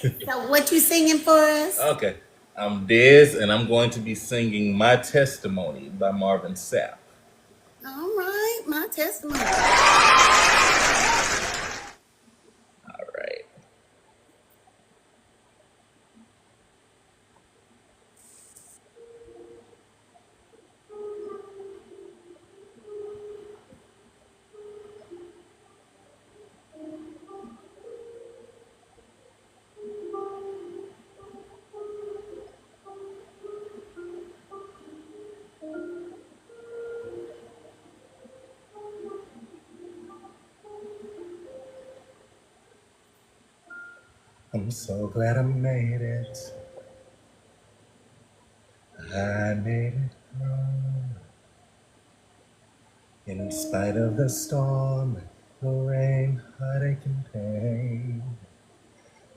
So what you singing for us? Okay. I'm Dez, and I'm going to be singing My Testimony by Marvin Sapp. All right, my testimony. All right. I'm so glad I made it. I made it through. In spite of the storm, the rain, heartache, and pain.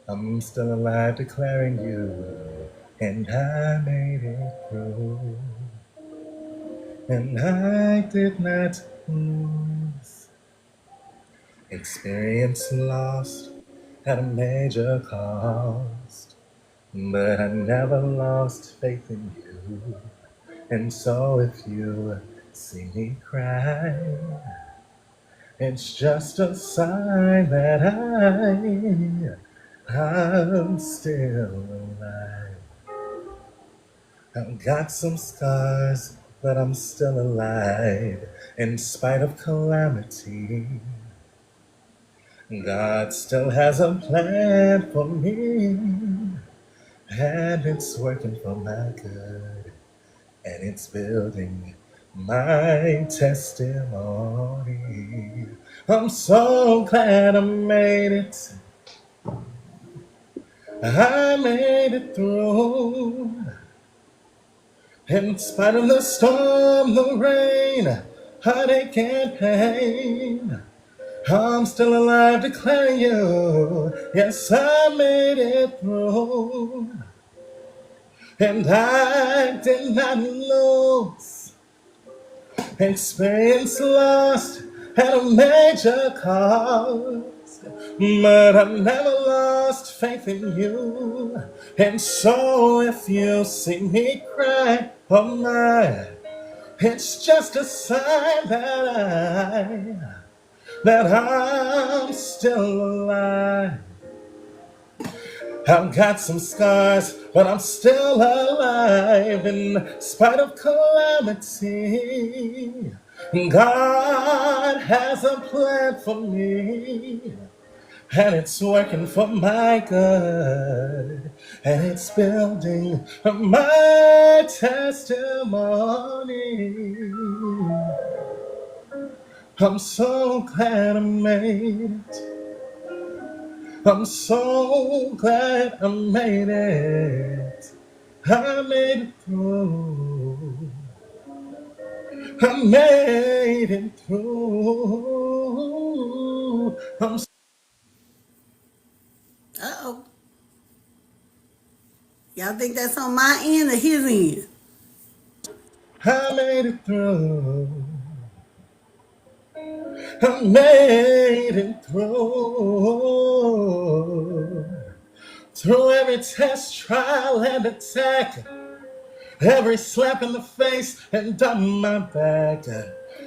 I'm still alive declaring you. And I made it through. And I did not lose. Experience lost at a major cost. But I never lost faith in you. And so if you see me cry, it's just a sign that I'm still alive. I've got some scars, but I'm still alive. In spite of calamity, God still has a plan for me. And it's working for my good. And it's building my testimony. I'm so glad I made it. I made it through. In spite of the storm, the rain, heartache and pain, I'm still alive declaring you. Yes, I made it through. And I did not lose. Experience lost at a major cost, but I never lost faith in you. And so if you see me cry, oh my, it's just a sign that I'm still alive. I've got some scars, but I'm still alive in spite of calamity. God has a plan for me, and it's working for my good, and it's building my testimony. I'm so glad I made it. I'm so glad I made it. I made it through. I made it through. Uh-oh. Y'all think that's on my end or his end? I made it through. I made it through. Through every test, trial, and attack. Every slap in the face and on my back.